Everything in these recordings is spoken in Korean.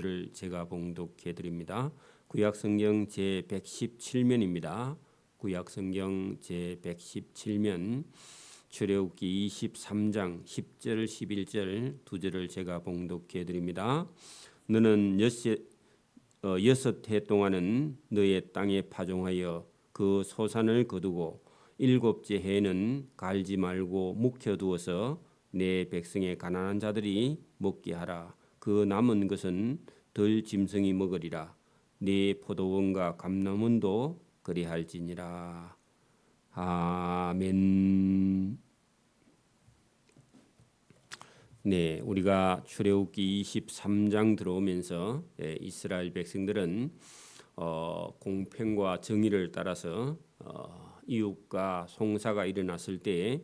를 제가 봉독해 드립니다. 구약성경 제 117면입니다. 구약성경 제 117면 출애굽기 23장 10절 11절 두 절을 제가 봉독해 드립니다. 너는 여섯 해 동안은 너의 땅에 파종하여 그 소산을 거두고 일곱째 해에는 갈지 말고 묵혀두어서 내 백성의 가난한 자들이 먹게 하라. 그 남은 것은 덜 짐승이 먹으리라. 네 포도원과 감람원도 그리할지니라. 아멘. 네, 우리가 출애굽기 23장 들어오면서 이스라엘 백성들은 공평과 정의를 따라서 이웃과 송사가 일어났을 때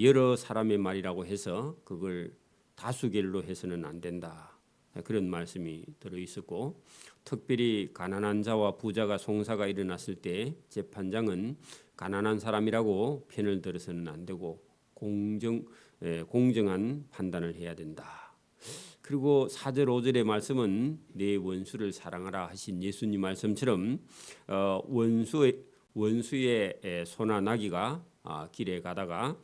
여러 사람의 말이라고 해서 그걸 다수결로 해서는 안 된다. 그런 말씀이 들어 있었고, 특별히 가난한 자와 부자가 송사가 일어났을 때 재판장은 가난한 사람이라고 편을 들어서는 안 되고 공정한 판단을 해야 된다. 그리고 4절 5절의 말씀은 내 원수를 사랑하라 하신 예수님 말씀처럼 원수의 소나 나귀가 길에 가다가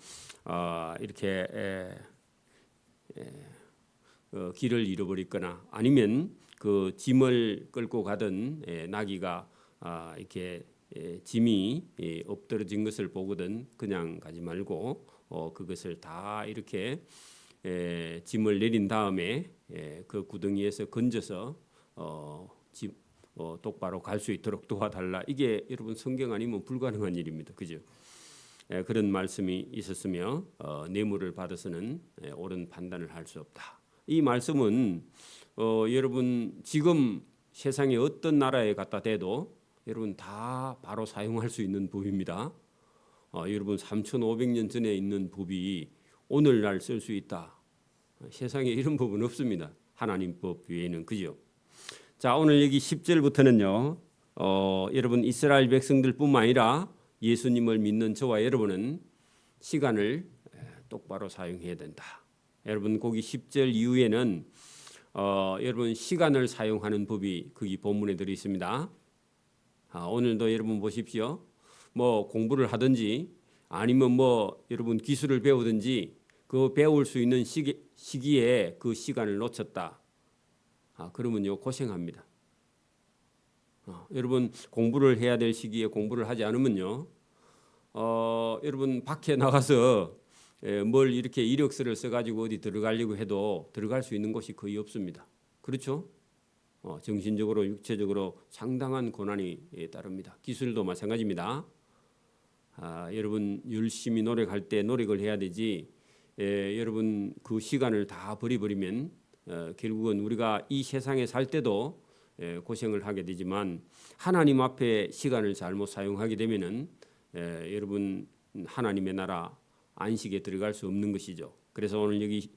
이렇게 길을 잃어버리거나 아니면 그 짐을 끌고 가던 나귀가 이렇게 짐이 엎드러진 것을 보거든 그냥 가지 말고 그것을 다 이렇게 짐을 내린 다음에 그 구덩이에서 건져서 똑바로 갈 수 있도록 도와달라. 이게 여러분 성경 아니면 불가능한 일입니다. 그죠? 그런 말씀이 있었으며 뇌물을 받아서는 옳은 판단을 할 수 없다. 이 말씀은 여러분 지금 세상의 어떤 나라에 갖다 대도 여러분 다 바로 사용할 수 있는 법입니다. 여러분 3,500년 전에 있는 법이 오늘날 쓸 수 있다. 세상에 이런 법은 없습니다. 하나님 법 외에는. 그죠? 자, 오늘 여기 10절부터는요. 여러분 이스라엘 백성들뿐만 아니라 예수님을 믿는 저와 여러분은 시간을 똑바로 사용해야 된다. 여러분 거기 10절 이후에는 여러분 시간을 사용하는 법이 거기 본문에 들어 있습니다. 오늘도 여러분 보십시오. 뭐 공부를 하든지 아니면 뭐 여러분 기술을 배우든지 그 배울 수 있는 시기에 그 시간을 놓쳤다. 그러면요 고생합니다. 여러분 공부를 해야 될 시기에 공부를 하지 않으면요 여러분 밖에 나가서 뭘 이렇게 이력서를 써가지고 어디 들어가려고 해도 들어갈 수 있는 곳이 거의 없습니다. 그렇죠? 정신적으로 육체적으로 상당한 고난이 따릅니다. 기술도 마찬가지입니다. 여러분 열심히 노력할 때 노력을 해야 되지 여러분 그 시간을 다 버려버리면 결국은 우리가 이 세상에 살 때도 고생을 하게 되지만 하나님 앞에 시간을 잘못 사용하게 되면은 여러분 하나님의 나라 안식에 들어갈 수 없는 것이죠. 그래서 오늘 여기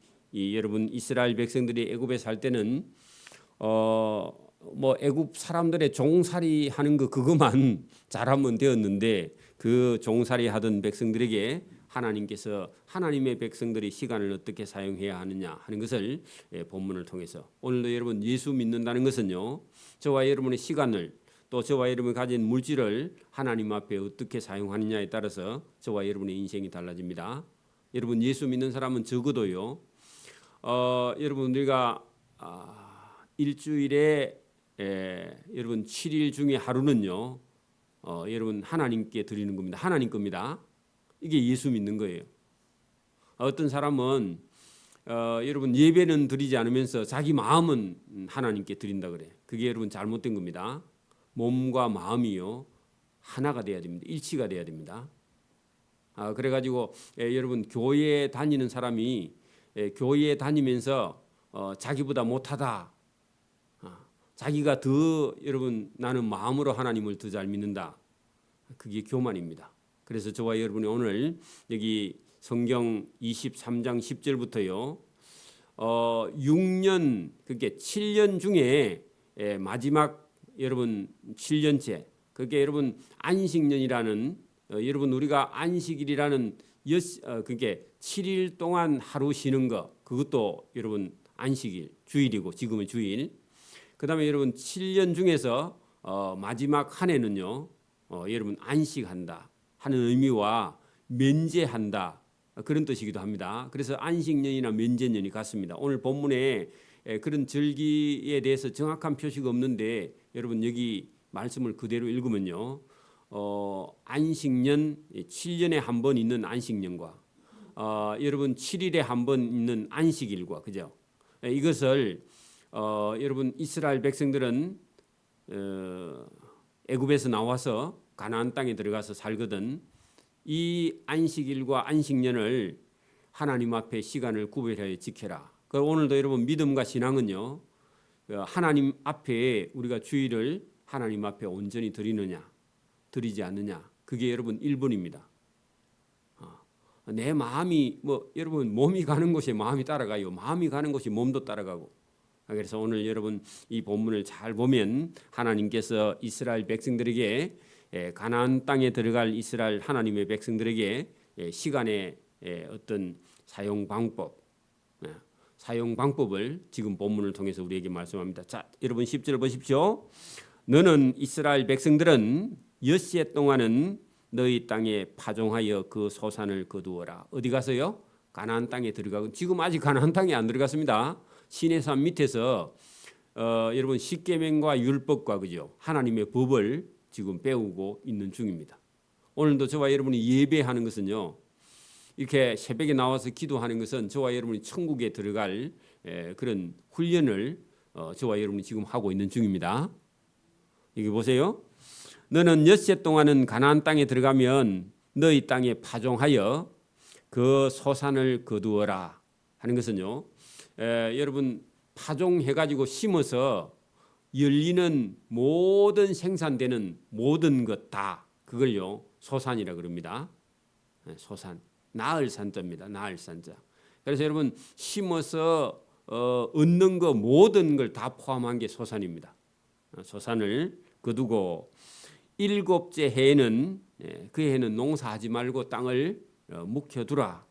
여러분 이스라엘 백성들이 애굽에 살 때는 뭐 애굽 사람들의 종살이 하는 그것만 잘하면 되었는데 그 종살이 하던 백성들에게 하나님께서 하나님의 백성들이 시간을 어떻게 사용해야 하느냐 하는 것을 본문을 통해서 오늘도 여러분 예수 믿는다는 것은요 저와 여러분의 시간을 또 저와 여러분이 가진 물질을 하나님 앞에 어떻게 사용하느냐에 따라서 저와 여러분의 인생이 달라집니다. 여러분 예수 믿는 사람은 적어도요 여러분 우리가 일주일에 여러분 7일 중에 하루는요 여러분 하나님께 드리는 겁니다. 하나님 겁니다. 이게 예수 믿는 거예요. 어떤 사람은 여러분 예배는 드리지 않으면서 자기 마음은 하나님께 드린다 그래. 그게 여러분 잘못된 겁니다. 몸과 마음이요 하나가 돼야 됩니다. 일치가 돼야 됩니다. 그래가지고 여러분 교회에 다니는 사람이 교회에 다니면서 자기보다 못하다. 자기가 더 여러분 나는 마음으로 하나님을 더 잘 믿는다. 그게 교만입니다. 그래서 저와 여러분이 오늘 여기 성경 23장 10절부터요 6년 그게 7년 중에 마지막 여러분 7년째 그게 여러분 안식년이라는 여러분 우리가 안식일이라는 그게 7일 동안 하루 쉬는 거 그것도 여러분 안식일 주일이고 지금은 주일 그다음에 여러분 7년 중에서 마지막 한 해는요. 여러분 안식한다 하는 의미와 면제한다 그런 뜻이기도 합니다. 그래서 안식년이나 면제년이 같습니다. 오늘 본문에 그런 절기에 대해서 정확한 표시가 없는데 여러분 여기 말씀을 그대로 읽으면요. 안식년 7년에 한 번 있는 안식년과 여러분 7일에 한 번 있는 안식일과 그죠? 이것을 여러분 이스라엘 백성들은 애굽에서 나와서 가나안 땅에 들어가서 살거든 이 안식일과 안식년을 하나님 앞에 시간을 구별하여 지켜라. 오늘도 여러분 믿음과 신앙은요 하나님 앞에 우리가 주일을 하나님 앞에 온전히 드리느냐 드리지 않느냐 그게 여러분 1번입니다. 내 마음이 여러분 몸이 가는 곳에 마음이 따라가요. 마음이 가는 곳에 몸도 따라가고. 그래서 오늘 여러분 이 본문을 잘 보면 하나님께서 이스라엘 백성들에게 가나안 땅에 들어갈 이스라엘 하나님의 백성들에게 시간의 어떤 사용 방법을 지금 본문을 통해서 우리에게 말씀합니다. 자, 여러분 10절 보십시오. 너는 이스라엘 백성들은 엿새 동안은 너희 땅에 파종하여 그 소산을 거두어라. 어디 가서요? 가나안 땅에 들어가고 지금 아직 가나안 땅에 안 들어갔습니다. 시내산 밑에서 여러분 십계명과 율법과 그죠? 하나님의 법을 지금 배우고 있는 중입니다. 오늘도 저와 여러분이 예배하는 것은요. 이렇게 새벽에 나와서 기도하는 것은 저와 여러분이 천국에 들어갈 그런 훈련을 저와 여러분이 지금 하고 있는 중입니다. 여기 보세요. 너는 엿새 동안은 가나안 땅에 들어가면 너희 땅에 파종하여 그 소산을 거두어라 하는 것은요. 여러분 파종해가지고 심어서 열리는 모든 생산되는 모든 것 다 그걸요 소산이라 그럽니다. 소산 나을 산자입니다. 나을 산자. 그래서 여러분 심어서 얻는 거 모든 걸 다 포함한 게 소산입니다. 소산을 거두고 일곱째 해에는 그 해는 농사하지 말고 땅을 묵혀두라.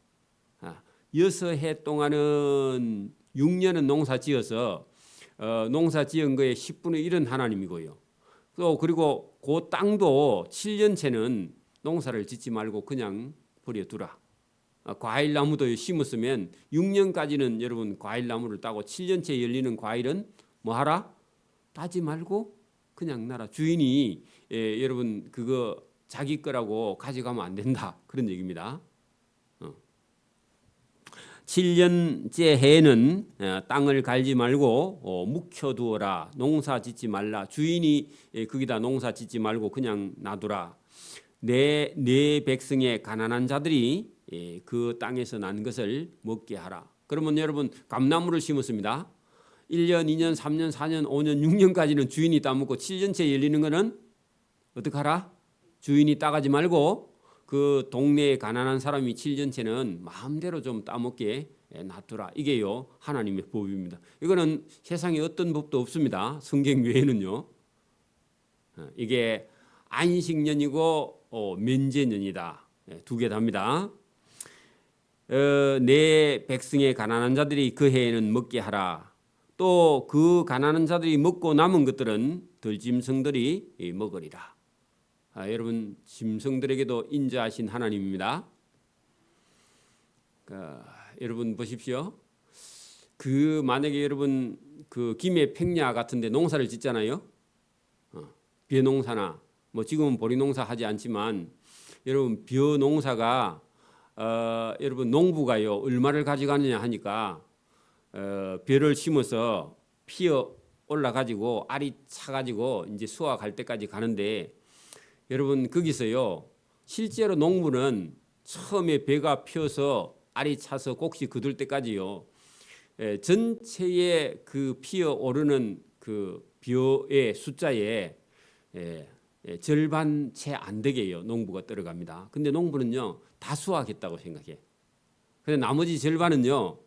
6해 동안은 6년은 농사지어서 농사지은 거에 10분의 1은 하나님이고요. 또 그리고 그 땅도 7년째는 농사를 짓지 말고 그냥 버려두라. 과일나무도 심었으면 6년까지는 여러분 과일나무를 따고 7년째 열리는 과일은 뭐하라? 따지 말고 그냥 놔라. 주인이 여러분 그거 자기 거라고 가져가면 안 된다. 그런 얘기입니다. 7년째 해에는 땅을 갈지 말고 묵혀두어라. 농사 짓지 말라. 주인이 거기다 농사 짓지 말고 그냥 놔두라. 내 백성의 가난한 자들이 그 땅에서 난 것을 먹게 하라. 그러면 여러분 감나무를 심었습니다. 1년, 2년, 3년, 4년, 5년, 6년까지는 주인이 따먹고 7년째 열리는 거는 어떻게 하라? 주인이 따가지 말고 그 동네에 가난한 사람이 7년째는 마음대로 좀 따먹게 놔두라. 이게요 하나님의 법입니다. 이거는 세상에 어떤 법도 없습니다. 성경 외에는요. 이게 안식년이고 면제년이다. 두 개 답니다. 내 백성의 가난한 자들이 그 해에는 먹게 하라. 또 그 가난한 자들이 먹고 남은 것들은 들짐승들이 먹으리라. 여러분 짐승들에게도 인자하신 하나님입니다. 여러분 보십시오. 그 만약에 여러분 그 김해 평야 같은데 농사를 짓잖아요. 벼농사나 뭐 지금은 보리농사 하지 않지만 여러분 벼농사가 여러분 농부가요 얼마를 가져가느냐 하니까 벼를 심어서 피어 올라가지고 알이 차가지고 이제 수확할 때까지 가는데 여러분 거기서요 실제로 농부는 처음에 벼가 피어서 알이 차서 곡식 거둘 때까지요 전체의 그 피어 오르는 그 벼의 숫자에 절반 채 안 되게요 농부가 떨어갑니다. 근데 농부는요 다 수확했다고 생각해. 근데 나머지 절반은요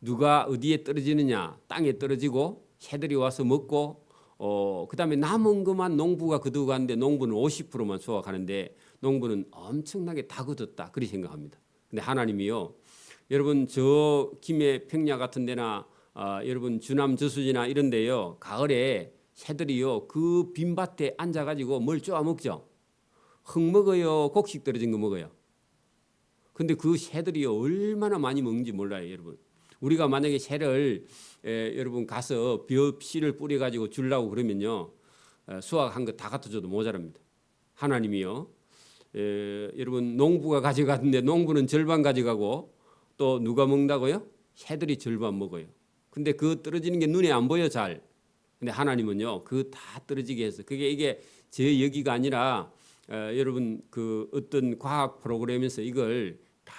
누가 어디에 떨어지느냐 땅에 떨어지고 새들이 와서 먹고 그다음에 남은 것만 농부가 거두고 가는데 농부는 50%만 수확하는데 농부는 엄청나게 다 거뒀다 그리 생각합니다. 근데 하나님이요 여러분 저 김해 평야 같은 데나 여러분 주남 저수지나 이런데요 가을에 새들이요 그 빈밭에 앉아가지고 뭘 쪼아 먹죠. 흙 먹어요, 곡식 떨어진 거 먹어요. 근데 그 새들이요 얼마나 많이 먹는지 몰라요, 여러분. 우리가 만약에 새를 여러분 가서 벼씨를 뿌려가지고 주려고 그러면요 수확한 거 다 갖다 줘도 모자랍니다. 하나님이요 여러분 농부가 가져갔는데 농부는 절반 가져가고 또 누가 먹는다고요? 새들이 절반 먹어요. 근데 그 떨어지는 게 눈에 안 보여 잘. 근데 하나님은요 그 다 떨어지게 해서 이게 제 얘기가 아니라 여러분 그 어떤 과학 프로그램에서 이걸 다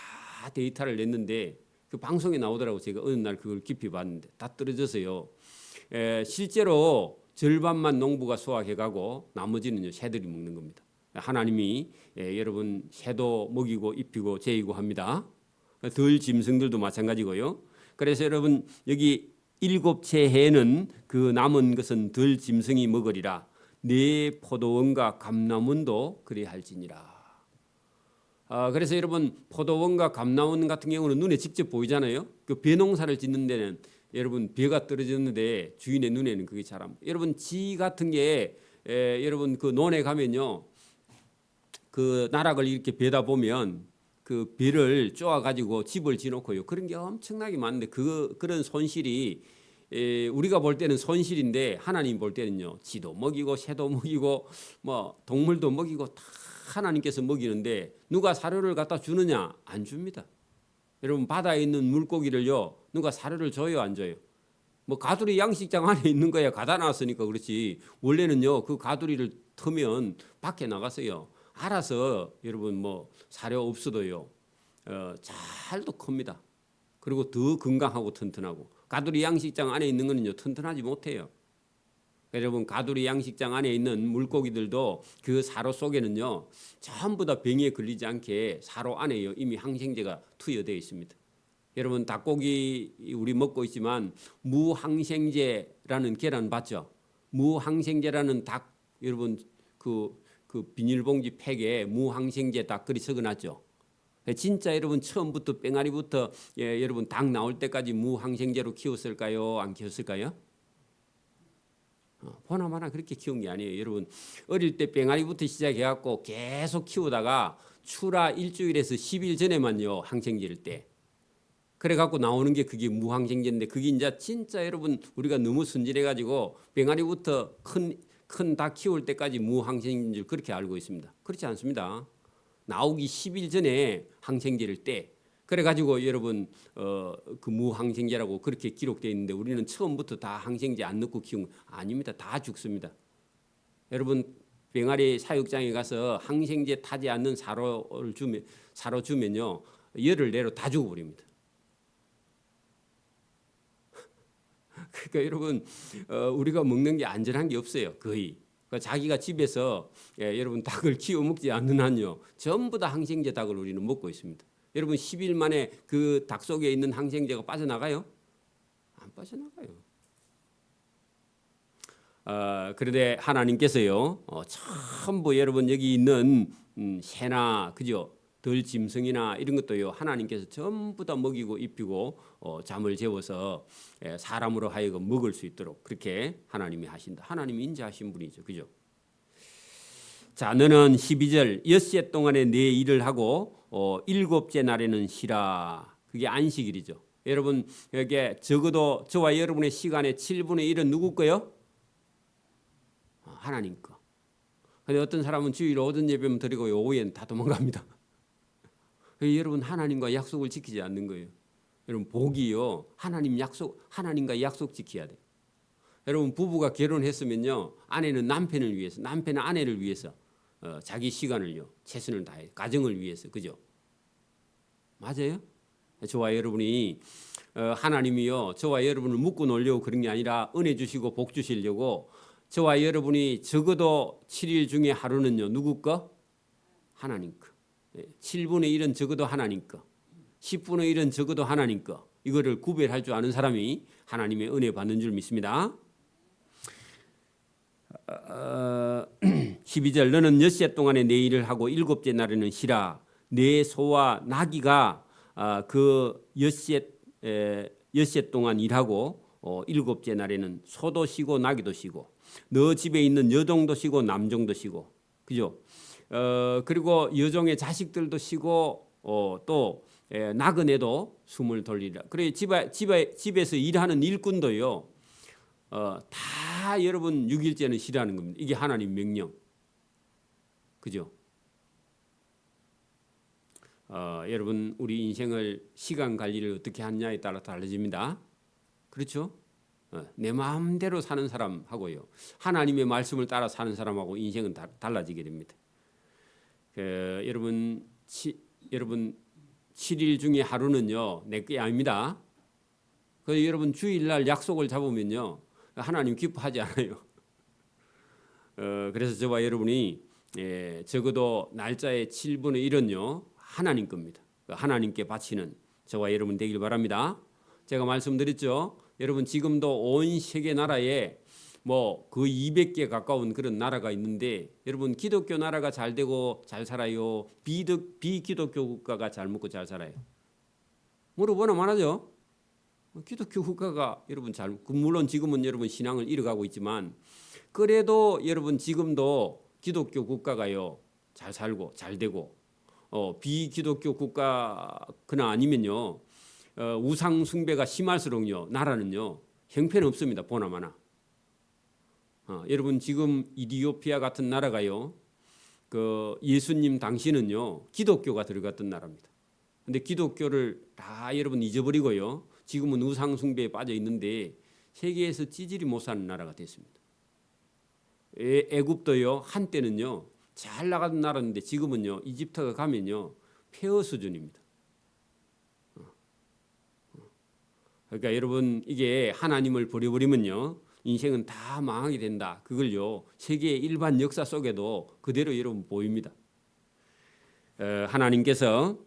데이터를 냈는데 그 방송에 나오더라고. 제가 어느 날 그걸 깊이 봤는데 다 떨어져서요. 실제로 절반만 농부가 수확해가고 나머지는요 새들이 먹는 겁니다. 하나님이 여러분 새도 먹이고 입히고 재이고 합니다. 덜 짐승들도 마찬가지고요. 그래서 여러분 여기 일곱째 해에는 그 남은 것은 덜 짐승이 먹으리라. 네 포도원과 감람원도 그리할지니라. 그래서 여러분 포도원과 감람원 같은 경우는 눈에 직접 보이잖아요. 그 벼농사를 짓는 데는 여러분 벼가 떨어졌는데 주인의 눈에는 그게 잘 안 보여요. 여러분 지 같은 게 여러분 그 논에 가면요 그 나락을 이렇게 베다 보면 그 벼를 쪼아 가지고 집을 지놓고요 그런 게 엄청나게 많은데 그런 손실이 우리가 볼 때는 손실인데 하나님 볼 때는요 지도 먹이고 새도 먹이고 뭐 동물도 먹이고 다 하나님께서 먹이는데 누가 사료를 갖다 주느냐? 안 줍니다. 여러분 바다에 있는 물고기를요 누가 사료를 줘요 안 줘요? 뭐 가두리 양식장 안에 있는 거야 가다 놨으니까 그렇지 원래는요 그 가두리를 터면 밖에 나가서요 알아서 여러분 뭐 사료 없어도요 잘도 큽니다. 그리고 더 건강하고 튼튼하고 가두리 양식장 안에 있는 거는요 튼튼하지 못해요. 여러분 가두리 양식장 안에 있는 물고기들도 그 사료 속에는요 전부 다 병에 걸리지 않게 사료 안에요 이미 항생제가 투여되어 있습니다. 여러분 닭고기 우리 먹고 있지만 무항생제라는 계란 봤죠? 무항생제라는 닭 여러분 그 비닐봉지 팩에 무항생제 닭글이 적어놨죠. 진짜 여러분 처음부터 뺑아리부터 여러분 닭 나올 때까지 무항생제로 키웠을까요? 안 키웠을까요? 보나마나 그렇게 키운 게 아니에요. 여러분 어릴 때 뺑아리부터 시작해갖고 계속 키우다가 출하 일주일에서 10일 전에만요 항생제를 때 그래갖고 나오는 게 그게 무항생제인데 그게 이제 진짜 여러분 우리가 너무 순진해가지고 뺑아리부터 큰 닭 키울 때까지 무항생제인 줄 그렇게 알고 있습니다. 그렇지 않습니다. 나오기 10일 전에 항생제를 때 그래가지고 여러분 그 무항생제라고 그렇게 기록되어 있는데 우리는 처음부터 다 항생제 안 넣고 키운 거 아닙니다. 다 죽습니다. 여러분 병아리 사육장에 가서 항생제 타지 않는 사료 주면요 열흘 내로 다 죽어버립니다. 그러니까 여러분 우리가 먹는 게 안전한 게 없어요. 거의. 그러니까 자기가 집에서 여러분 닭을 키워 먹지 않는 한요 전부 다 항생제 닭을 우리는 먹고 있습니다. 여러분 10일 만에 그 닭 속에 있는 항생제가 빠져나가요? 안 빠져나가요. 그런데 하나님께서요 전부 여러분 여기 있는 새나 그죠? 덜 짐승이나 이런 것도요 하나님께서 전부 다 먹이고 입히고 잠을 재워서 사람으로 하여금 먹을 수 있도록 그렇게 하나님이 하신다. 하나님이 인자하신 분이죠. 그죠? 자, 너는 12절 엿새 동안에 내 일을 하고 일곱째 날에는 쉬라. 그게 안식일이죠. 여러분 여기에 적어도 저와 여러분의 시간의 7분의 1은 누구 거요? 하나님 거. 근데 어떤 사람은 주일 오전 예배만 드리고 오후에는 다 도망갑니다. 여러분 하나님과 약속을 지키지 않는 거예요. 여러분 복이요 하나님과 약속 지켜야 돼. 여러분 부부가 결혼했으면요 아내는 남편을 위해서 남편은 아내를 위해서 자기 시간을요 최선을 다해 가정을 위해서 그죠? 맞아요? 저와 여러분이 하나님이요 저와 여러분을 묶고 놀려고 그런 게 아니라 은혜 주시고 복 주시려고 저와 여러분이 적어도 7일 중에 하루는요 누구 거? 하나님 거. 7분의 1은 적어도 하나님 거. 10분의 1은 적어도 하나님 거. 이거를 구별할 줄 아는 사람이 하나님의 은혜 받는 줄 믿습니다. 12절 너는 엿새 동안에 내 일을 하고 일곱째 날에는 쉬라. 내 소와 나귀가 그 엿새 동안 일하고 일곱째 날에는 소도 쉬고 나귀도 쉬고 너 집에 있는 여종도 쉬고 남종도 쉬고 그죠? 그리고 여종의 자식들도 쉬고 또 나그네도 숨을 돌리라. 그래 집에서 일하는 일꾼도요. 다 여러분 6일째는 쉬라는 겁니다. 이게 하나님 명령. 그죠? 여러분 우리 인생을 시간 관리를 어떻게 하느냐에 따라 달라집니다. 그렇죠? 내 마음대로 사는 사람하고요. 하나님의 말씀을 따라 사는 사람하고 인생은 달라지게 됩니다. 여러분 7일 중에 하루는요. 내 게 아닙니다. 여러분 주일날 약속을 잡으면요. 하나님 기뻐하지 않아요. 그래서 저와 여러분이 적어도 날짜의 7분의 1은요. 하나님 겁니다. 하나님께 바치는 저와 여러분 되길 바랍니다. 제가 말씀드렸죠. 여러분 지금도 온 세계 나라에 뭐 거의 200개 가까운 그런 나라가 있는데 여러분 기독교 나라가 잘 되고 잘 살아요. 비기독교 국가가 잘 먹고 잘 살아요. 물어보나 말하죠. 기독교 국가가 여러분 물론 지금은 여러분 신앙을 잃어가고 있지만 그래도 여러분 지금도 기독교 국가가요 잘 살고 잘 되고 비기독교 국가 그나 아니면요 우상 숭배가 심할수록요 나라는요 형편 없습니다. 보나마나. 여러분 지금 이디오피아 같은 나라가요 그 예수님 당시는요 기독교가 들어갔던 나라입니다. 근데 기독교를 다 여러분 잊어버리고요 지금은 우상 숭배에 빠져 있는데 세계에서 찌질이 못 사는 나라가 됐습니다. 애굽도요 한때는요 잘 나가던 나라인데 지금은요 이집트가 가면요 폐허 수준입니다. 그러니까 여러분 이게 하나님을 버려버리면요 인생은 다 망하게 된다. 그걸요 세계의 일반 역사 속에도 그대로 여러분 보입니다. 하나님께서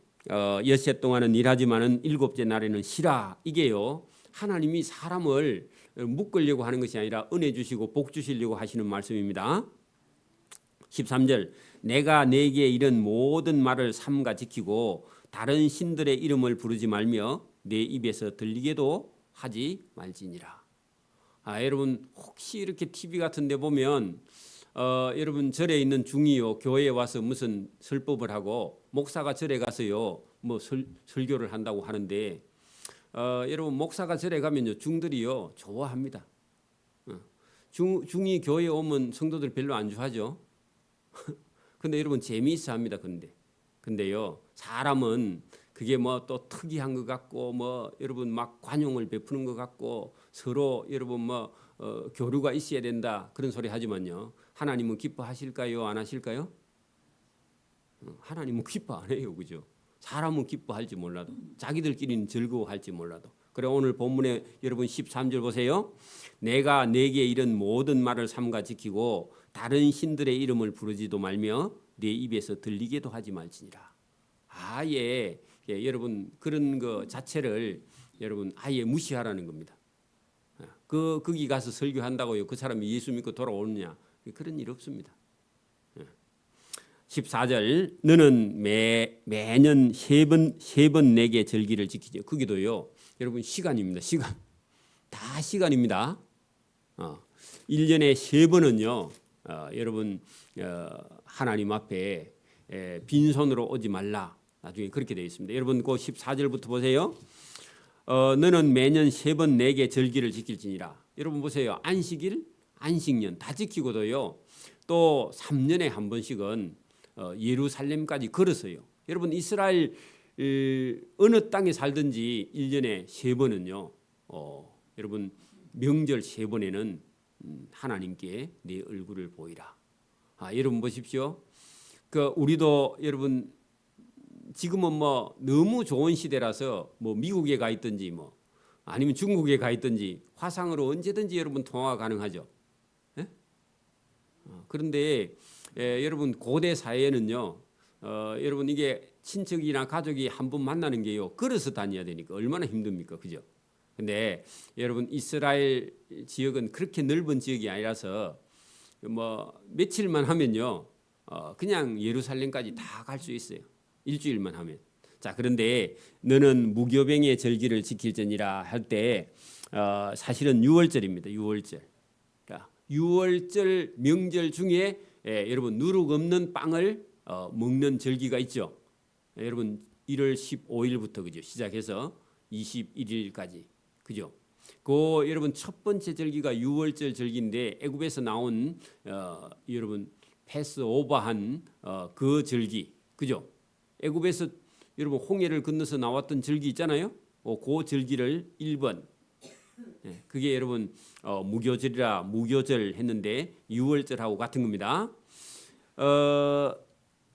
엿새 동안은 일하지만은 일곱째 날에는 쉬라. 이게요 하나님이 사람을 묶으려고 하는 것이 아니라 은혜 주시고 복 주시려고 하시는 말씀입니다. 13절 내가 내게 이른 모든 말을 삼가 지키고 다른 신들의 이름을 부르지 말며 내 입에서 들리게도 하지 말지니라. 여러분 혹시 이렇게 TV 같은 데 보면 여러분 절에 있는 중이요 교회에 와서 무슨 설법을 하고 목사가 절에 가서요 뭐 설교를 한다고 하는데 여러분 목사가 절에 가면요 중들이요 좋아합니다. 중이 교회에 오면 성도들 별로 안 좋아하죠. 근데 여러분 재미있어 합니다. 근데요 사람은 그게 뭐 또 특이한 것 같고 뭐 여러분 막 관용을 베푸는 것 같고 서로 여러분 뭐 교류가 있어야 된다 그런 소리 하지만요 하나님은 기뻐하실까요 안 하실까요? 하나님은 기뻐 안 해요. 그죠? 사람은 기뻐할지 몰라도 자기들끼리는 즐거워할지 몰라도 그래 오늘 본문에 여러분 13절 보세요. 내가 내게 이른 모든 말을 삼가 지키고 다른 신들의 이름을 부르지도 말며 내 입에서 들리게도 하지 말지니라. 아예 여러분 그런 거 자체를 여러분 아예 무시하라는 겁니다. 거기 가서 설교한다고요 그 사람이 예수 믿고 돌아오느냐 그런 일 없습니다. 14절 너는 매년 세 번 내게 절기를 지키지. 거기도요 여러분 시간입니다. 시간 다 시간입니다. 1년에 3번은요 여러분 하나님 앞에 빈손으로 오지 말라. 나중에 그렇게 되어 있습니다. 여러분 그 14절부터 보세요. 너는 매년 3번 내게 절기를 지킬지니라. 여러분 보세요. 안식일, 안식년 다 지키고도요. 또 3년에 한 번씩은 예루살렘까지 걸어서요. 여러분 이스라엘 어느 땅에 살든지 1년에 3번은요. 여러분 명절 3번에는 하나님께 내 얼굴을 보이라. 여러분 보십시오. 우리도 여러분 지금은 뭐 너무 좋은 시대라서 뭐 미국에 가 있든지 뭐 아니면 중국에 가 있든지 화상으로 언제든지 여러분 통화가 가능하죠. 예? 그런데 여러분 고대 사회에는요, 여러분 이게 친척이나 가족이 한 번 만나는 게요 걸어서 다녀야 되니까 얼마나 힘듭니까, 그죠? 근데 여러분 이스라엘 지역은 그렇게 넓은 지역이 아니라서 뭐 며칠만 하면요, 그냥 예루살렘까지 다 갈 수 있어요. 일주일만 하면. 자, 그런데 너는 무교병의 절기를 지킬지니라 할 때 사실은 유월절입니다. 유월절. 그러니까 유월절 명절 중에 여러분 누룩 없는 빵을 먹는 절기가 있죠. 여러분 1월 15일부터 그죠 시작해서 21일까지 그죠. 그 여러분 첫 번째 절기가 유월절 절기인데 애굽에서 나온 여러분 패스오버한 그 절기 그죠. 애굽에서 여러분 홍해를 건너서 나왔던 절기 있잖아요. 그 절기를 1번 그게 여러분 무교절이라 무교절 했는데 유월절하고 같은 겁니다.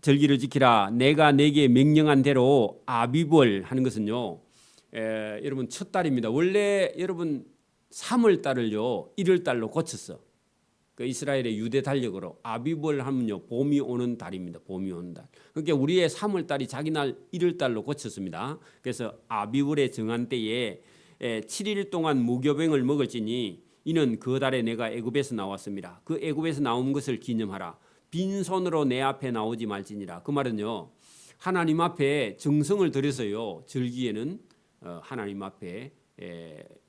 절기를 지키라. 내가 내게 명령한 대로 아비벌 하는 것은요. 여러분 첫 달입니다. 원래 여러분 3월 달을요 1월 달로 고쳤어. 그 이스라엘의 유대 달력으로 아비벌 하면요 봄이 오는 달입니다. 봄이 오는 달. 그러니까 우리의 3월 달이 자기 날 1월 달로 고쳤습니다. 그래서 아비벌에 정한 때에 7일 동안 무교병을 먹을지니 이는 그 달에 내가 애굽에서 나왔습니다. 그 애굽에서 나온 것을 기념하라. 빈손으로 내 앞에 나오지 말지니라. 그 말은요 하나님 앞에 정성을 들여서요 절기에는 하나님 앞에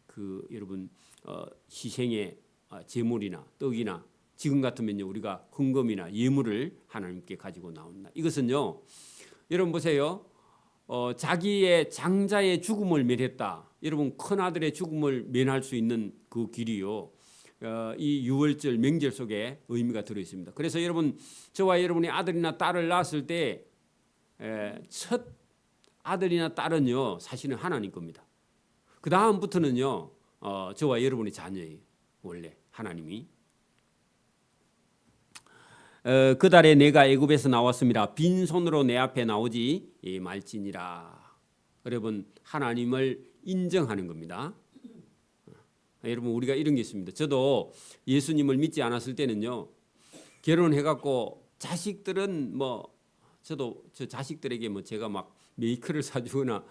그 여러분 희생의 제물이나 떡이나 지금 같으면요 우리가 헌금이나 예물을 하나님께 가지고 나온다. 이것은요 여러분 보세요. 자기의 장자의 죽음을 면했다. 여러분 큰 아들의 죽음을 면할 수 있는 그 길이요. 이 유월절 명절 속에 의미가 들어 있습니다. 그래서 여러분 저와 여러분이 아들이나 딸을 낳았을 때 첫 아들이나 딸은요 사실은 하나님 겁니다. 그 다음부터는요 저와 여러분의 자녀예요. 원래 하나님이 그 달에 내가 애굽에서 나왔습니다. 빈손으로 내 앞에 나오지 말지니라. 여러분 하나님을 인정하는 겁니다. 여러분 우리가 이런 게 있습니다. 저도 예수님을 믿지 않았을 때는요 결혼해갖고 자식들은 뭐 저도 저 자식들에게 뭐 제가 막 메이크를 사주거나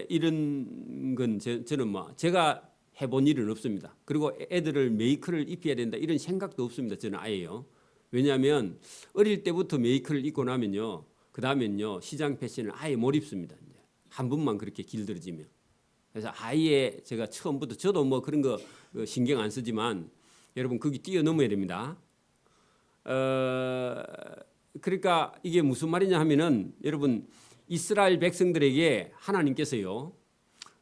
이런 건 저는 뭐 제가 해본 일은 없습니다. 그리고 애들을 메이크를 입혀야 된다 이런 생각도 없습니다. 저는 아예요. 왜냐하면 어릴 때부터 메이크를 입고 나면요 그 다음엔요 시장 패션을 아예 못 입습니다. 이제 한 번만 그렇게 길들여지면. 그래서 아예 제가 처음부터 저도 뭐 그런 거 신경 안 쓰지만 여러분 거기 뛰어넘어야 됩니다. 그러니까 이게 무슨 말이냐 하면은 여러분 이스라엘 백성들에게 하나님께서요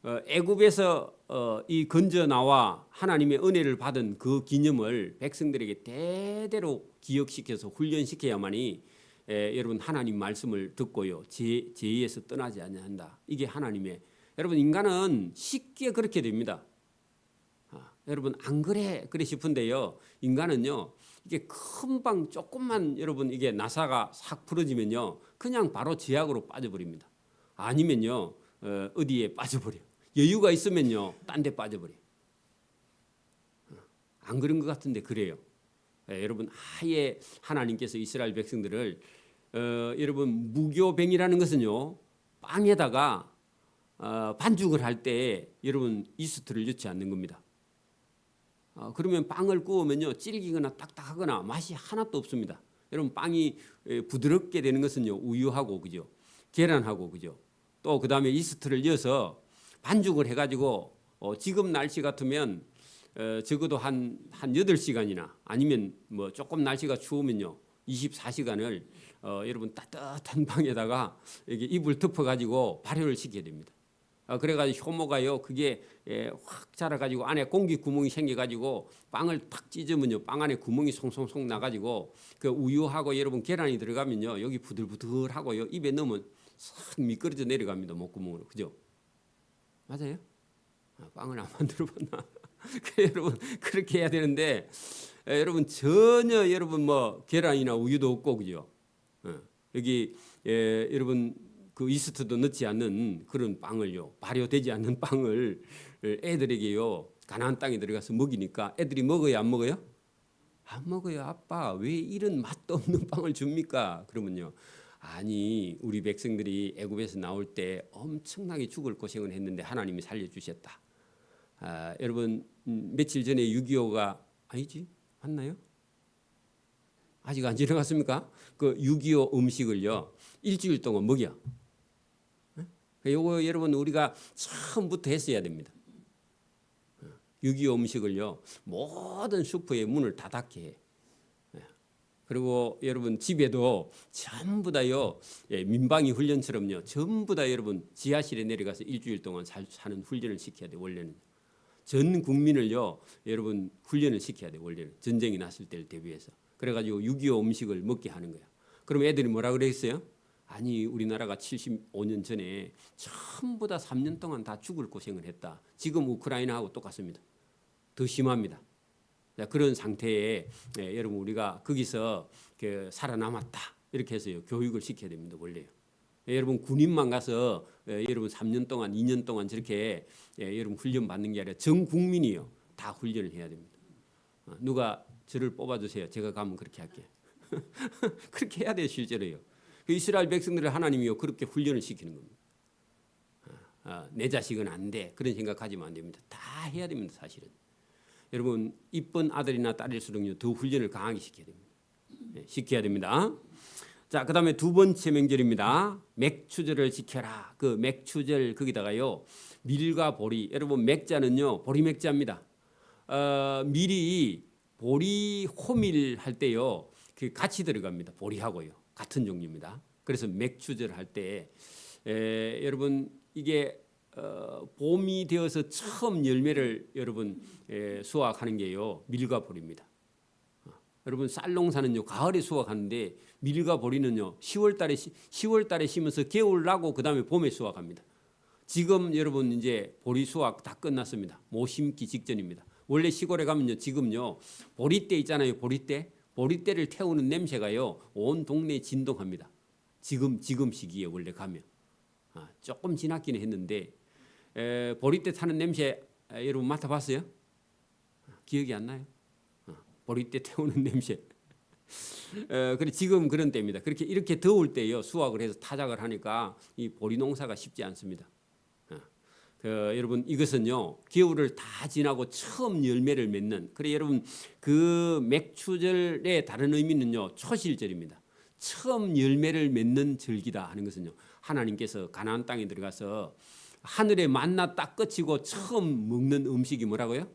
애굽에서 이 건져 나와 하나님의 은혜를 받은 그 기념을 백성들에게 대대로 기억시켜서 훈련시켜야만이 여러분 하나님 말씀을 듣고요 죄에서 떠나지 아니한다. 이게 하나님의 여러분 인간은 쉽게 그렇게 됩니다. 여러분 안 그래 싶은데요 인간은요 이게 금방 조금만 여러분 이게 나사가 싹 부러지면요 그냥 바로 죄악으로 빠져버립니다. 아니면요 어디에 빠져버려. 여유가 있으면요 딴 데 빠져버려. 안 그런 것 같은데 그래요. 여러분 아예 하나님께서 이스라엘 백성들을 여러분 무교병이라는 것은요 빵에다가 반죽을 할 때 여러분 이스트를 넣지 않는 겁니다. 그러면 빵을 구우면요 질기거나 딱딱하거나 맛이 하나도 없습니다. 여러분 빵이 부드럽게 되는 것은요 우유하고 그죠 계란하고 그죠 또 그 다음에 이스트를 넣어서 반죽을 해가지고 지금 날씨 같으면 적어도 한 8시간이나 아니면 뭐 조금 날씨가 추우면요 24시간을 여러분 따뜻한 방에다가 이게 이불 덮어가지고 발효를 시켜야 됩니다. 그래가지고 효모가요 그게 확 자라가지고 안에 공기 구멍이 생겨가지고 빵을 탁 찢으면요 빵 안에 구멍이 송송송 나가지고 그 우유하고 여러분 계란이 들어가면요 여기 부들부들하고요 입에 넣으면 싹 미끄러져 내려갑니다. 목구멍으로 그죠? 맞아요? 빵을 안 만들어봤나? 여러분 그렇게 해야 되는데 여러분 전혀 여러분 뭐 계란이나 우유도 없고 그죠? 여기 여러분 그 이스트도 넣지 않는 그런 빵을요 발효되지 않는 빵을 애들에게요 가나안 땅에 들어가서 먹이니까 애들이 먹어요 안 먹어요? 안 먹어요. 아빠 왜 이런 맛도 없는 빵을 줍니까? 그러면요 아니 우리 백성들이 애굽에서 나올 때 엄청나게 죽을 고생을 했는데 하나님이 살려주셨다. 여러분 며칠 전에 6.25가 아니지 맞나요? 아직 안 지나갔습니까? 그 6.25 음식을요 일주일 동안 먹여. 요거 여러분 우리가 처음부터 했어야 됩니다. 6.25 음식을요 모든 슈퍼의 문을 다 닫게 해. 그리고 여러분 집에도 전부 다요 민방위 훈련처럼요 전부 다 여러분 지하실에 내려가서 일주일 동안 사는 훈련을 시켜야 돼. 원래는 전 국민을요 여러분 훈련을 시켜야 돼. 원래는 전쟁이 났을 때를 대비해서. 그래가지고 6.25 음식을 먹게 하는 거야. 그럼 애들이 뭐라 그랬어요? 아니 우리나라가 75년 전에 전부 다 3년 동안 다 죽을 고생을 했다. 지금 우크라이나하고 똑같습니다. 더 심합니다. 그런 상태에 여러분 우리가 거기서 살아남았다 이렇게 해서요 교육을 시켜야 됩니다. 원래요. 여러분 군인만 가서 여러분 3년 동안 2년 동안 저렇게 여러분 훈련 받는 게 아니라 전 국민이요 다 훈련을 해야 됩니다. 누가 저를 뽑아주세요. 제가 가면 그렇게 할게요. 그렇게 해야 돼요 실제로요. 그 이스라엘 백성들을 하나님이요 그렇게 훈련을 시키는 겁니다. 내 자식은 안 돼 그런 생각하지면 안 됩니다. 다 해야 됩니다 사실은. 여러분 이쁜 아들이나 딸일수록요 더 훈련을 강하게 시켜야 됩니다. 시켜야 됩니다. 자, 그다음에 두 번째 명절입니다. 맥추절을 지켜라. 그 맥추절 거기다가요 밀과 보리. 여러분 맥자는요 보리 맥자입니다. 밀이 보리 호밀 할 때요 그 같이 들어갑니다. 보리하고요 같은 종류입니다. 그래서 맥추절 할 때 여러분 이게 봄이 되어서 처음 열매를 여러분 수확하는 게요 밀과 보리입니다. 여러분 쌀 농사는요 가을에 수확하는데 밀과 보리는요 10월 달에 심어서 겨울 나고 그다음에 봄에 수확합니다. 지금 여러분 이제 보리 수확 다 끝났습니다. 모 심기 직전입니다. 원래 시골에 가면요 지금요 보리대 있잖아요. 보리대를 태우는 냄새가요 온 동네에 진동합니다. 지금 시기에 원래 가면 조금 지났기는 했는데 보리대 타는 냄새 여러분 맡아봤어요? 기억이 안 나요? 보리대 태우는 냄새. 그래 지금 그런 때입니다. 그렇게 이렇게 더울 때요 수확을 해서 타작을 하니까 이 보리 농사가 쉽지 않습니다. 여러분 이것은요 겨울을 다 지나고 처음 열매를 맺는. 그래 여러분 그 맥추절의 다른 의미는요 초실절입니다. 처음 열매를 맺는 절기다 하는 것은요 하나님께서 가나안 땅에 들어가서 하늘의 만나 딱 끝이고 처음 먹는 음식이 뭐라고요?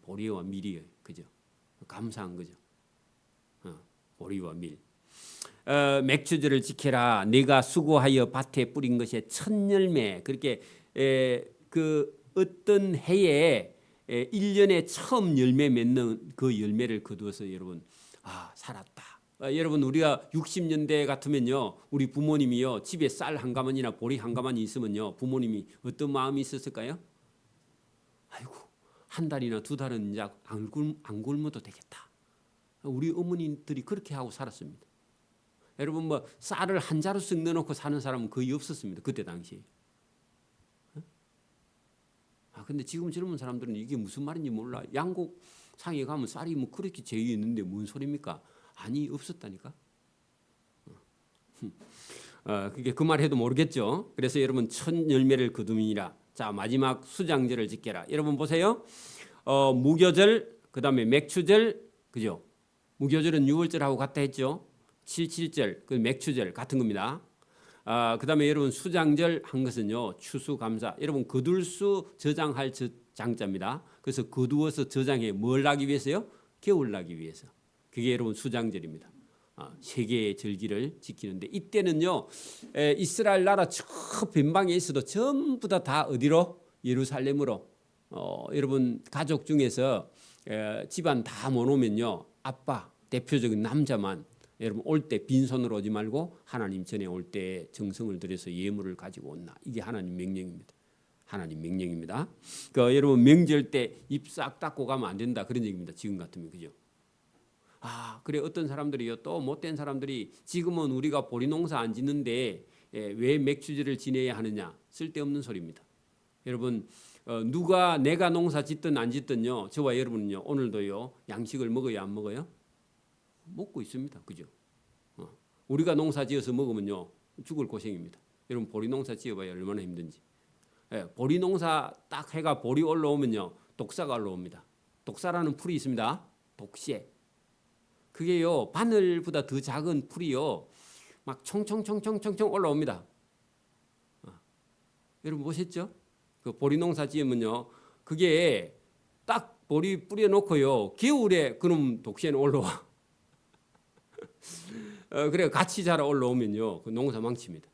보리와 밀이에요. 그죠? 감사한 거죠. 보리와 밀. 맥추절을 지켜라. 내가 수고하여 밭에 뿌린 것의 첫 열매. 그렇게 그 어떤 해에 1년에 처음 열매 맺는 그 열매를 거두어서 여러분 살았다. 여러분 우리가 60년대 같으면요 우리 부모님이요 집에 쌀 한 가마니나 보리 한 가마니 있으면요 부모님이 어떤 마음이 있었을까요? 아이고 한 달이나 두 달은 이제 안 굶어도 되겠다. 우리 어머니들이 그렇게 하고 살았습니다. 여러분 뭐 쌀을 한 자루씩 넣어놓고 사는 사람은 거의 없었습니다. 그때 당시에. 근데 지금 젊은 사람들은 이게 무슨 말인지 몰라. 양곡 상에 가면 쌀이 뭐 그렇게 제위 있는데 뭔 소리입니까? 아니 없었다니까. 그게 그 말 해도 모르겠죠. 그래서 여러분 첫 열매를 거두니라. 자 마지막 수장절을 지켜라. 여러분 보세요. 무교절 그다음에 맥추절 그죠? 무교절은 6월절하고 같다 했죠. 7.7절 그 맥추절 같은 겁니다. 그다음에 여러분 수장절 한 것은요 추수감사. 여러분 거둘수 저장할 장자입니다. 그래서 거두어서 저장해 뭘 나기 위해서요? 겨울 나기 위해서. 그게 여러분 수장절입니다. 세 개의 절기를 지키는데 이때는요 이스라엘 나라 저 변방에 있어도 전부 다 어디로? 예루살렘으로. 여러분 가족 중에서 집안 다 모으면요 아빠 대표적인 남자만 여러분 올 때 빈손으로 오지 말고 하나님 전에 올 때 정성을 들여서 예물을 가지고 온나. 이게 하나님 명령입니다. 하나님 명령입니다. 여러분 명절 때 입 싹 닦고 가면 안 된다 그런 얘기입니다. 지금 같으면 그죠? 그래 어떤 사람들이요 또 못된 사람들이 지금은 우리가 보리 농사 안 짓는데 왜 맥추절을 지내야 하느냐 쓸데없는 소리입니다. 여러분 누가 내가 농사 짓든 안 짓든요 저와 여러분은요 오늘도요 양식을 먹어야 안 먹어요? 먹고 있습니다. 그죠? 우리가 농사 지어서 먹으면요 죽을 고생입니다. 여러분 보리 농사 지어봐야 얼마나 힘든지. 보리 농사 딱 해가 보리 올라오면요 독사가 올라옵니다. 독사라는 풀이 있습니다. 독새. 그게요 바늘보다 더 작은 풀이요 막 총총총총총총 올라옵니다. 여러분 보셨죠? 그 보리 농사 지으면요 그게 딱 보리 뿌려놓고요. 겨울에 그놈 독새는 올라와. 그래 같이 자라 올라오면요, 그 농사 망칩니다.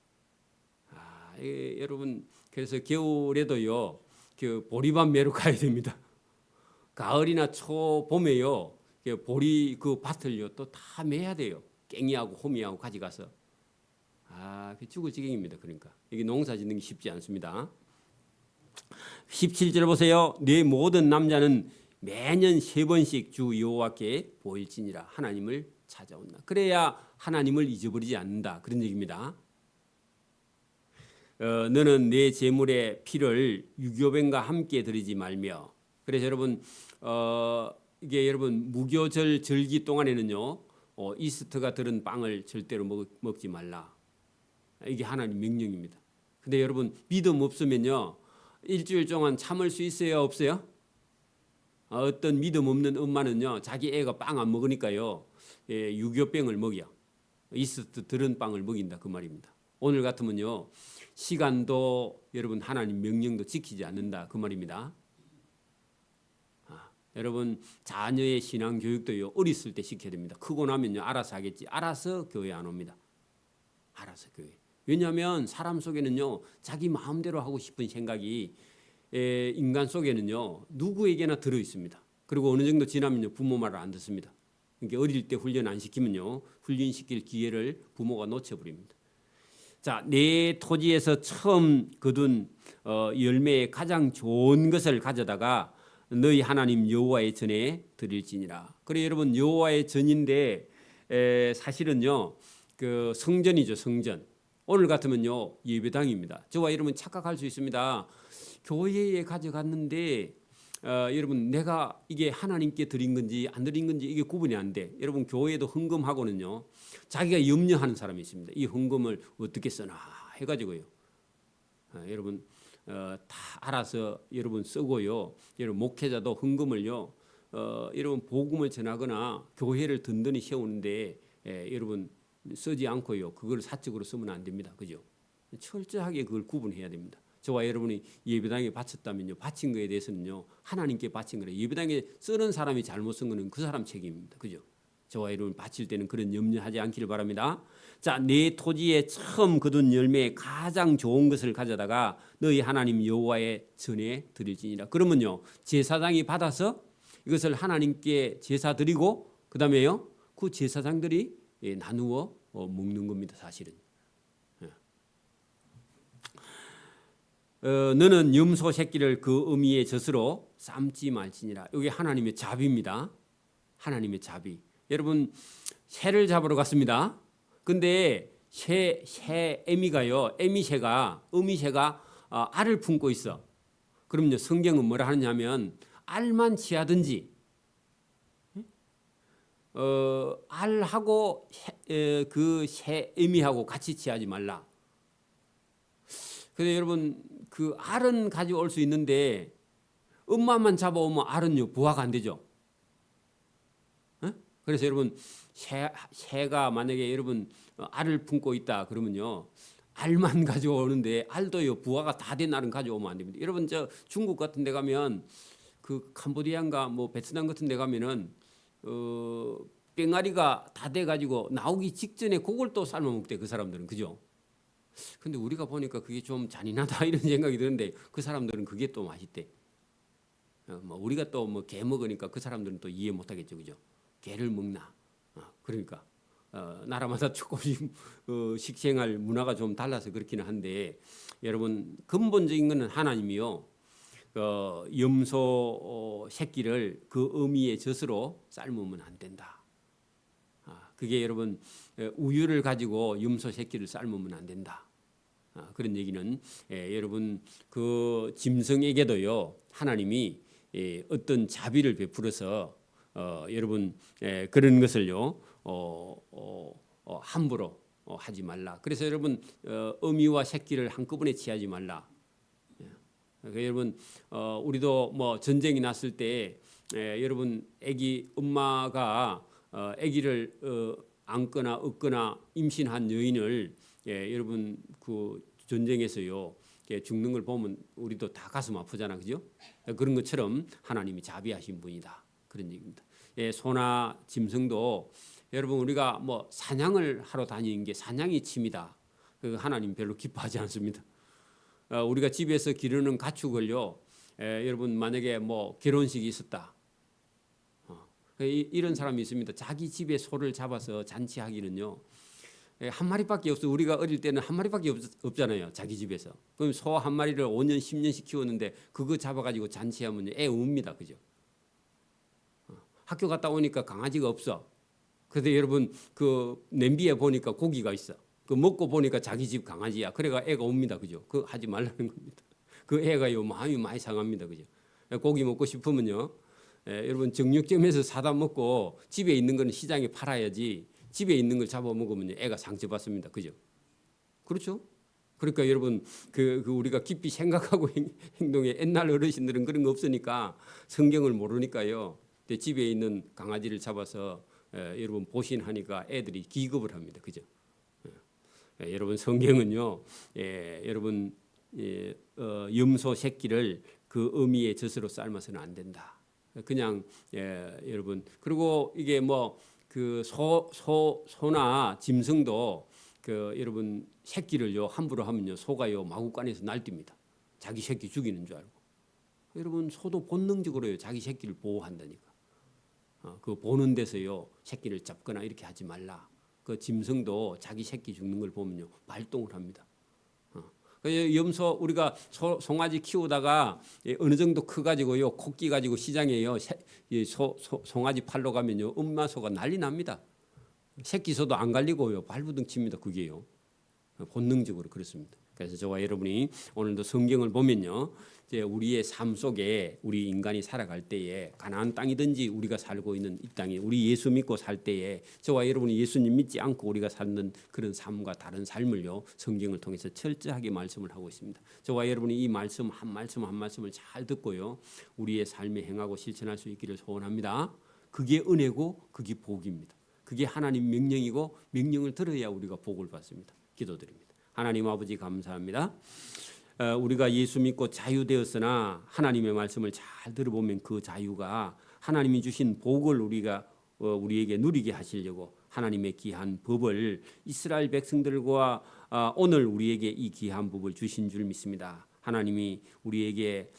여러분 그래서 겨울에도요, 그 보리밥 매러 가야 됩니다. 가을이나 초봄에요, 보리 그 밭을요 또 다 매야 돼요. 깽이하고 호미하고 가져가서. 죽을 지경입니다. 그러니까 이게 농사 짓는 게 쉽지 않습니다. 17절 보세요. 네 모든 남자는 매년 3번씩 주 여호와께 보일지니라. 하나님을 찾아온다. 그래야 하나님을 잊어버리지 않는다. 그런 얘기입니다. 너는 내 재물의 피를 유교병과 함께 드리지 말며. 그래서 여러분 이게 여러분 무교절 절기 동안에는요, 이스트가 들은 빵을 절대로 먹지 말라. 이게 하나님 명령입니다. 근데 여러분 믿음 없으면요, 일주일 동안 참을 수 있어요, 없어요? 어떤 믿음 없는 엄마는요, 자기 애가 빵 안 먹으니까요, 유교병을 먹여. 이스트 들은 빵을 먹인다, 그 말입니다. 오늘 같으면요, 시간도 여러분 하나님 명령도 지키지 않는다, 그 말입니다. 여러분 자녀의 신앙 교육도요, 어렸을 때 시켜야 됩니다. 크고 나면요 알아서 하겠지. 알아서 교회 안 옵니다. 알아서 교회. 왜냐하면 사람 속에는요, 자기 마음대로 하고 싶은 생각이 인간 속에는요 누구에게나 들어 있습니다. 그리고 어느 정도 지나면요 부모 말을 안 듣습니다. 그러니까 어릴 때 훈련 안 시키면요 훈련시킬 기회를 부모가 놓쳐버립니다. 자, 내 토지에서 처음 거둔 열매의 가장 좋은 것을 가져다가 너희 하나님 여호와의 전에 드릴지니라. 그래 여러분 여호와의 전인데 사실은요 그 성전이죠, 성전. 오늘 같으면요 예배당입니다. 저와 여러분 착각할 수 있습니다. 교회에 가져갔는데 여러분 내가 이게 하나님께 드린 건지 안 드린 건지 이게 구분이 안 돼. 여러분 교회도 헌금하고는요 자기가 염려하는 사람이 있습니다. 이 헌금을 어떻게 쓰나 해가지고요. 여러분 다 알아서 여러분 쓰고요. 여러분 목회자도 헌금을요 여러분 복음을 전하거나 교회를 든든히 세우는데 여러분 쓰지 않고요 그걸 사적으로 쓰면 안 됩니다. 그죠? 철저하게 그걸 구분해야 됩니다. 저와 여러분이 예배당에 바쳤다면요, 바친 거에 대해서는요 하나님께 바친 거예요. 예배당에 쓰는 사람이 잘못 쓴 거는 그 사람 책임입니다. 그죠? 저와 여러분 바칠 때는 그런 염려하지 않기를 바랍니다. 자, 내 토지에 처음 거둔 열매의 가장 좋은 것을 가져다가 너희 하나님 여호와의 전에 드릴지니라. 그러면요 제사장이 받아서 이것을 하나님께 제사 드리고 그 다음에요 그 제사장들이 나누어 먹는 겁니다. 사실은. 너는 염소 새끼를 그 어미의 젖으로 삶지 말지니라. 이게 하나님의 자비입니다. 하나님의 자비. 여러분 새를 잡으러 갔습니다. 근데 새 어미가요, 어미새가 알을 품고 있어. 그럼요 성경은 뭐라 하느냐면 알만 취하든지 알하고 그 새 어미하고 같이 취하지 말라. 근데 여러분 그 알은 가져올 수 있는데 엄마만 잡아오면 알은요 부화가 안 되죠. 그래서 여러분 새가 만약에 여러분 알을 품고 있다 그러면요 알만 가져오는데 알도요 부화가 다 된 알은 가져오면 안 됩니다. 여러분 저 중국 같은 데 가면 그 캄보디아인가 뭐 베트남 같은 데 가면은 뺑아리가 다 돼 가지고 나오기 직전에 그걸 또 삶아 먹대 그 사람들은. 그죠? 근데 우리가 보니까 그게 좀 잔인하다 이런 생각이 드는데 그 사람들은 그게 또 맛있대. 뭐 우리가 또 뭐 개 먹으니까 그 사람들은 또 이해 못 하겠죠. 그죠? 개를 먹나. 그러니까 나라마다 조금씩 식생활 문화가 좀 달라서 그렇기는 한데 여러분 근본적인 것은 하나님이요 염소 새끼를 그 어미의 젖으로 삶으면 안 된다. 그게 여러분 우유를 가지고 염소 새끼를 삶으면 안 된다. 그런 얘기는 여러분 그 짐승에게도요 하나님이 어떤 자비를 베풀어서 여러분 그런 것을요 함부로 하지 말라. 그래서 여러분 어미와 새끼를 한꺼번에 취하지 말라. 그러니까 여러분 우리도 뭐 전쟁이 났을 때 여러분 아기 엄마가 아기를 안거나 얻거나 임신한 여인을 여러분 그 전쟁에서요 죽는 걸 보면 우리도 다 가슴 아프잖아, 그죠? 그런 것처럼 하나님이 자비하신 분이다, 그런 얘기입니다. 소나 짐승도 여러분 우리가 뭐 사냥을 하러 다니는 게 사냥이 취미다, 그 하나님 별로 기뻐하지 않습니다. 우리가 집에서 기르는 가축을요, 여러분 만약에 뭐 결혼식이 있었다, 이런 사람이 있습니다. 자기 집에 소를 잡아서 잔치하기는요, 한 마리밖에 없어. 우리가 어릴 때는 한 마리밖에 없잖아요, 자기 집에서. 그럼 소 한 마리를 5년 10년씩 키웠는데 그거 잡아가지고 잔치하면 애 웁니다, 그죠? 학교 갔다 오니까 강아지가 없어. 그런데 여러분 그 냄비에 보니까 고기가 있어. 그 먹고 보니까 자기 집 강아지야. 그래가 애가 옵니다, 그죠? 그 하지 말라는 겁니다. 그 애가요 마음이 많이 상합니다, 그죠? 고기 먹고 싶으면요, 여러분 정육점에서 사다 먹고 집에 있는 거는 시장에 팔아야지. 집에 있는 걸 잡아 먹으면 애가 상처받습니다, 그죠? 그렇죠? 그러니까 여러분 그 우리가 깊이 생각하고 행동에, 옛날 어르신들은 그런 거 없으니까 성경을 모르니까요. 집에 있는 강아지를 잡아서 여러분 보신하니까 애들이 기겁을 합니다, 그죠? 여러분 성경은요, 여러분 염소 새끼를 그 어미의 젖으로 삶아서는 안 된다. 그냥 여러분, 그리고 이게 뭐 그 소나 짐승도 그 여러분 새끼를요 함부로 하면요 소가요 마구간에서 날뜁니다. 자기 새끼 죽이는 줄 알고. 여러분 소도 본능적으로요 자기 새끼를 보호한다니까. 그 보는 데서요 새끼를 잡거나 이렇게 하지 말라. 그 짐승도 자기 새끼 죽는 걸 보면요 발동을 합니다. 염소 우리가 송아지 키우다가 어느 정도 커가지고요 코끼 가지고 시장에요 송아지 팔러 가면요 엄마 소가 난리 납니다. 새끼 소도 안 갈리고요 발부둥 칩니다. 그게요 본능적으로 그렇습니다. 그래서 저와 여러분이 오늘도 성경을 보면요, 이제 우리의 삶 속에 우리 인간이 살아갈 때에 가나안 땅이든지 우리가 살고 있는 이 땅에 우리 예수 믿고 살 때에 저와 여러분이 예수님 믿지 않고 우리가 사는 그런 삶과 다른 삶을요 성경을 통해서 철저하게 말씀을 하고 있습니다. 저와 여러분이 이 말씀 한 말씀 한 말씀을 잘 듣고요 우리의 삶에 행하고 실천할 수 있기를 소원합니다. 그게 은혜고 그게 복입니다. 그게 하나님 명령이고 명령을 들어야 우리가 복을 받습니다. 기도드립니다. 하나님 아버지 감사합니다. 우리가 예수 믿고 자유되었으나 하나님의 말씀을 잘 들어보면 그 자유가 하나님이 주신 복을 우리에게 누리게 하시려고 하나님의 귀한 법을 이스라엘 백성들과 오늘 우리에게 이 귀한 법을 주신 줄 믿습니다. 하나님이 우리에게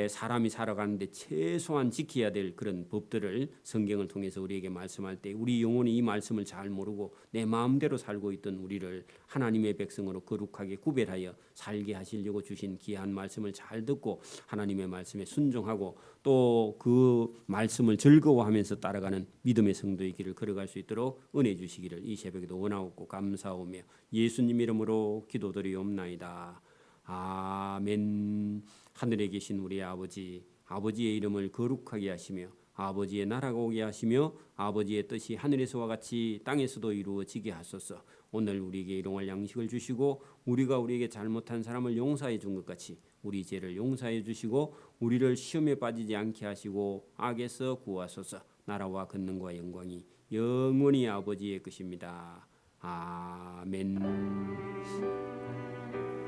사람이 살아가는데 최소한 지켜야 될 그런 법들을 성경을 통해서 우리에게 말씀할 때 우리 영혼이 이 말씀을 잘 모르고 내 마음대로 살고 있던 우리를 하나님의 백성으로 거룩하게 구별하여 살게 하시려고 주신 귀한 말씀을 잘 듣고 하나님의 말씀에 순종하고 또 그 말씀을 즐거워하면서 따라가는 믿음의 성도의 길을 걸어갈 수 있도록 은혜 주시기를 이 새벽에도 원하옵고 감사하오며 예수님 이름으로 기도드리옵나이다. 아멘. 하늘에 계신 우리 아버지, 아버지의 이름을 거룩하게 하시며 아버지의 나라가 오게 하시며 아버지의 뜻이 하늘에서와 같이 땅에서도 이루어지게 하소서. 오늘 우리에게 일용할 양식을 주시고 우리가 우리에게 잘못한 사람을 용서해 준 것 같이 우리 죄를 용서해 주시고 우리를 시험에 빠지지 않게 하시고 악에서 구하소서. 나라와 권능과 영광이 영원히 아버지의 것입니다. 아멘.